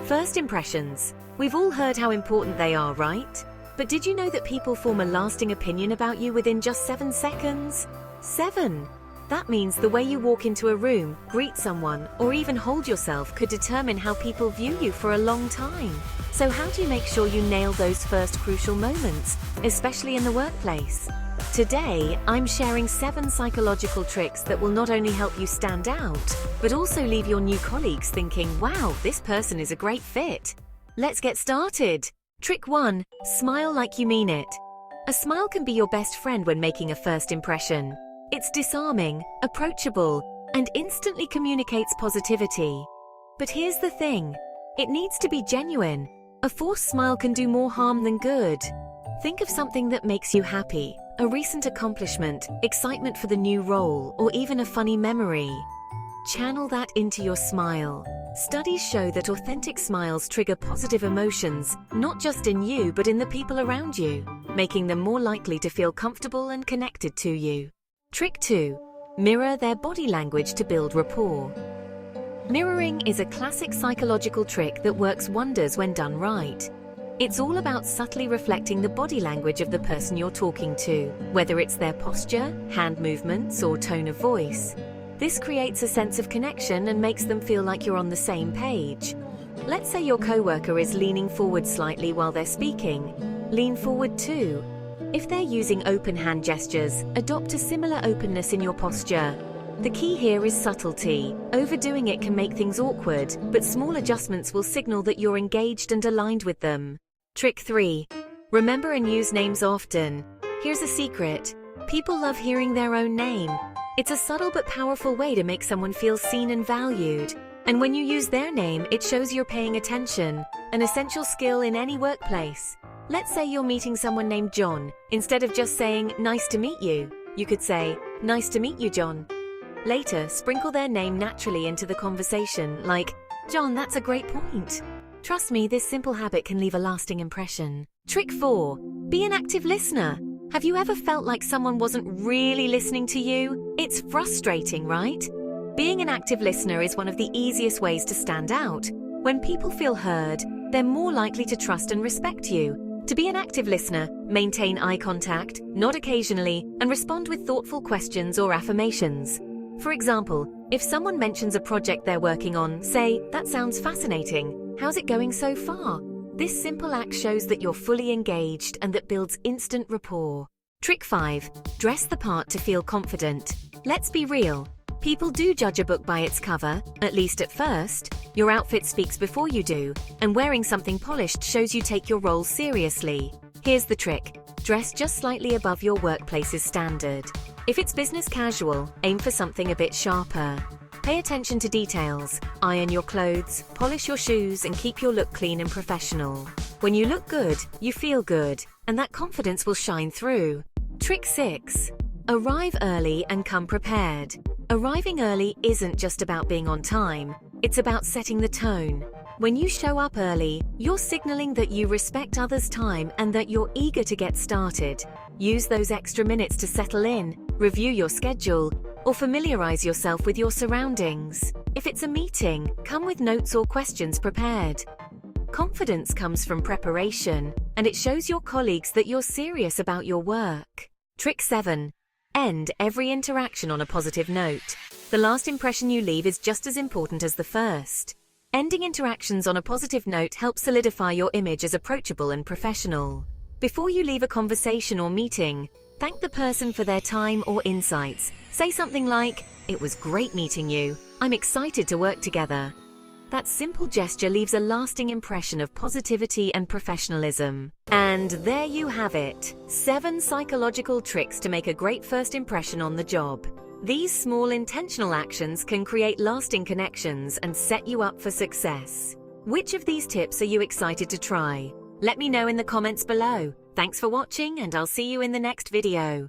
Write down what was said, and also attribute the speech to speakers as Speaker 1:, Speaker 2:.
Speaker 1: First impressions. We've all heard how important they are, right? But did you know that people form a lasting opinion about you within just 7 seconds? 7! That means the way you walk into a room, greet someone, or even hold yourself could determine how people view you for a long time. So how do you make sure you nail those first crucial moments, especially in the workplace? Today, I'm sharing 7 psychological tricks that will not only help you stand out, but also leave your new colleagues thinking, wow, this person is a great fit. Let's get started. Trick 1. Smile like you mean it. A smile can be your best friend when making a first impression. It's disarming, approachable, and instantly communicates positivity. But here's the thing. It needs to be genuine. A forced smile can do more harm than good. Think of something that makes you happy, a recent accomplishment, excitement for the new role, or even a funny memory. Channel that into your smile. Studies show that authentic smiles trigger positive emotions, not just in you but in the people around you, making them more likely to feel comfortable and connected to you. Trick 2. Mirror their body language to build rapport. Mirroring is a classic psychological trick that works wonders when done right. It's all about subtly reflecting the body language of the person you're talking to, whether it's their posture, hand movements, or tone of voice. This creates a sense of connection and makes them feel like you're on the same page. Let's say your coworker is leaning forward slightly while they're speaking. Lean forward too. If they're using open hand gestures, adopt a similar openness in your posture. The key here is subtlety. Overdoing it can make things awkward, but small adjustments will signal that you're engaged and aligned with them. Trick 3. Remember and use names often. Here's a secret. People love hearing their own name. It's a subtle but powerful way to make someone feel seen and valued. And when you use their name, it shows you're paying attention, an essential skill in any workplace. Let's say you're meeting someone named John. Instead of just saying, "Nice to meet you," you could say, "Nice to meet you, John." Later, sprinkle their name naturally into the conversation, like, "John, that's a great point." Trust me, this simple habit can leave a lasting impression. Trick 4. Be an active listener. Have you ever felt like someone wasn't really listening to you? It's frustrating, right? Being an active listener is one of the easiest ways to stand out. When people feel heard, they're more likely to trust and respect you. To be an active listener, maintain eye contact, nod occasionally, and respond with thoughtful questions or affirmations. For example, if someone mentions a project they're working on, say, "That sounds fascinating. How's it going so far?" This simple act shows that you're fully engaged and that builds instant rapport. Trick 5. Dress the part to feel confident. Let's be real. People do judge a book by its cover, at least at first. Your outfit speaks before you do, and wearing something polished shows you take your role seriously. Here's the trick. Dress just slightly above your workplace's standard. If it's business casual, aim for something a bit sharper. Pay attention to details. Iron your clothes, polish your shoes, and keep your look clean and professional. When you look good, you feel good, and that confidence will shine through. Trick 6. Arrive early and come prepared. Arriving early isn't just about being on time. It's about setting the tone. When you show up early, you're signaling that you respect others' time and that you're eager to get started. Use those extra minutes to settle in, review your schedule, or familiarize yourself with your surroundings. If it's a meeting, come with notes or questions prepared. Confidence comes from preparation, and it shows your colleagues that you're serious about your work. Trick 7. End every interaction on a positive note. The last impression you leave is just as important as the first. Ending interactions on a positive note helps solidify your image as approachable and professional. Before you leave a conversation or meeting, thank the person for their time or insights. Say something like, "It was great meeting you. I'm excited to work together." That simple gesture leaves a lasting impression of positivity and professionalism. And there you have it. 7 psychological tricks to make a great first impression on the job. These small intentional actions can create lasting connections and set you up for success. Which of these tips are you excited to try? Let me know in the comments below. Thanks for watching, and I'll see you in the next video.